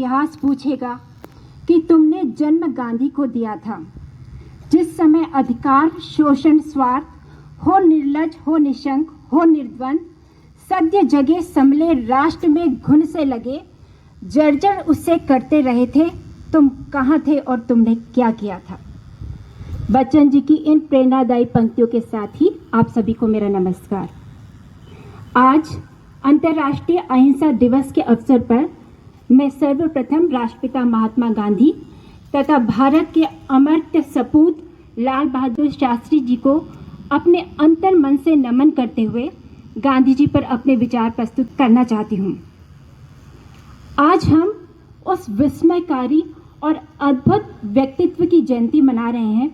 इतिहास पूछेगा कि तुमने जन्म गांधी को दिया था, जिस समय अधिकार, शोषण, स्वार्थ, हो निर्लज, हो निशंक, हो निर्द्वंद, सद्य जगे संभले राष्ट्र में घुन से लगे, जर्जर उससे करते रहे थे, तुम कहाँ थे और तुमने क्या किया था। बच्चन जी की इन प्रेरणादायी पंक्तियों के साथ ही आप सभी को मेरा नमस्कार। आज अंतर्राष्ट्रीय अहिंसा दिवस के अवसर पर मैं सर्वप्रथम राष्ट्रपिता महात्मा गांधी तथा भारत के अमर्त्य सपूत लाल बहादुर शास्त्री जी को अपने अंतर मन से नमन करते हुए गांधी जी पर अपने विचार प्रस्तुत करना चाहती हूँ। आज हम उस विस्मयकारी और अद्भुत व्यक्तित्व की जयंती मना रहे हैं,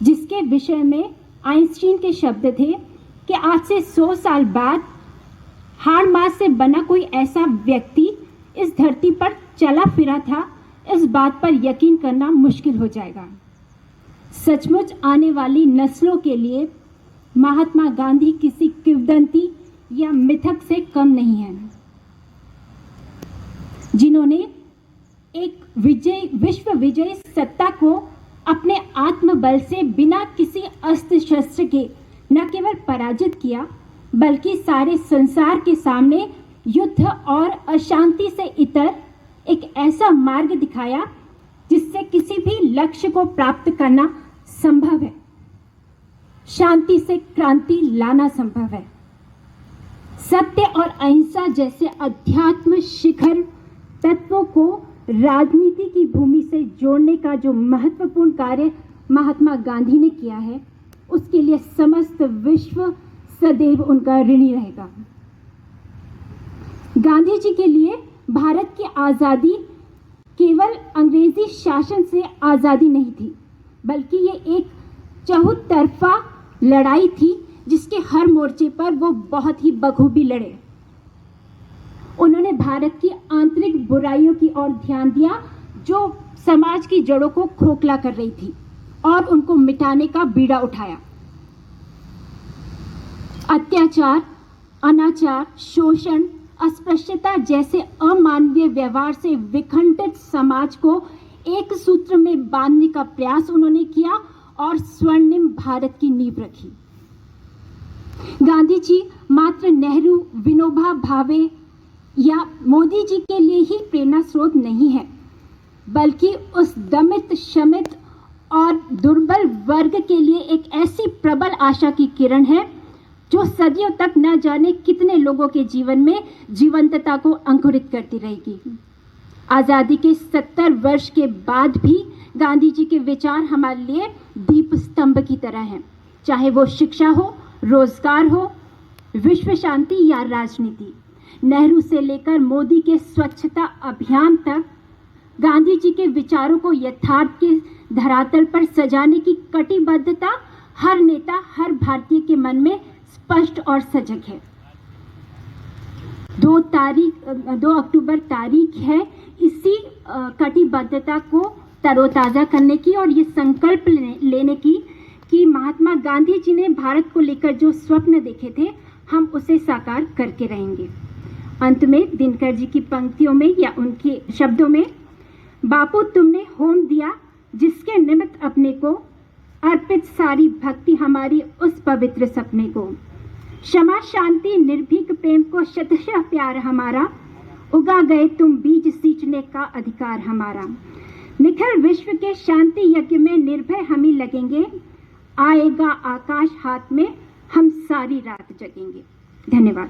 जिसके विषय में आइंस्टीन के शब्द थे कि आज से 100 साल बाद हाड़ मास से बना कोई ऐसा व्यक्ति इस धरती पर चला फिरा था, इस बात पर यकीन करना मुश्किल हो जाएगा। सचमुच आने वाली नस्लों के लिए महात्मा गांधी किसी किंवदंती या मिथक से कम नहीं है, जिन्होंने एक विश्व विजयी सत्ता को अपने आत्मबल से बिना किसी अस्त्र शस्त्र के न केवल पराजित किया, बल्कि सारे संसार के सामने युद्ध और अशांति से इतर एक ऐसा मार्ग दिखाया जिससे किसी भी लक्ष्य को प्राप्त करना संभव है, शांति से क्रांति लाना संभव है। सत्य और अहिंसा जैसे अध्यात्म शिखर तत्वों को राजनीति की भूमि से जोड़ने का जो महत्वपूर्ण कार्य महात्मा गांधी ने किया है, उसके लिए समस्त विश्व सदैव उनका ऋणी रहेगा। गांधी जी के लिए भारत की आज़ादी केवल अंग्रेजी शासन से आज़ादी नहीं थी, बल्कि ये एक चहुतरफा लड़ाई थी जिसके हर मोर्चे पर वो बहुत ही बखूबी लड़े। उन्होंने भारत की आंतरिक बुराइयों की ओर ध्यान दिया जो समाज की जड़ों को खोखला कर रही थी, और उनको मिटाने का बीड़ा उठाया। अत्याचार, अनाचार, शोषण, अस्पृश्यता जैसे अमानवीय व्यवहार से विखंडित समाज को एक सूत्र में बांधने का प्रयास उन्होंने किया और स्वर्णिम भारत की नींव रखी। गांधी जी मात्र नेहरू, विनोबा भावे या मोदी जी के लिए ही प्रेरणा स्रोत नहीं है, बल्कि उस दमित, शमित और दुर्बल वर्ग के लिए एक ऐसी प्रबल आशा की किरण है जो सदियों तक न जाने कितने लोगों के जीवन में जीवंतता को अंकुरित करती रहेगी। आज़ादी के 70 वर्ष के बाद भी गांधी जी के विचार हमारे लिए दीप स्तंभ की तरह हैं, चाहे वो शिक्षा हो, रोजगार हो, विश्व शांति या राजनीति। नेहरू से लेकर मोदी के स्वच्छता अभियान तक गांधी जी के विचारों को यथार्थ के धरातल पर सजाने की कटिबद्धता हर नेता, हर भारतीय के मन में स्पष्ट और सजग है। 2 अक्टूबर तारीख है इसी कटिबद्धता को तरोताजा करने की और ये संकल्प लेने की कि महात्मा गांधी जी ने भारत को लेकर जो स्वप्न देखे थे, हम उसे साकार करके रहेंगे। अंत में दिनकर जी की पंक्तियों में या उनके शब्दों में, बापू तुमने होम दिया जिसके निमित्त अपने को, अर्पित सारी भक्ति हमारी उस पवित्र सपने को, क्षमा शांति निर्भीक प्रेम को शतशः प्यार हमारा, उगा गए तुम बीज सींचने का अधिकार हमारा। निखिल विश्व के शांति यज्ञ में निर्भय हम ही लगेंगे, आएगा आकाश हाथ में हम सारी रात जगेंगे। धन्यवाद।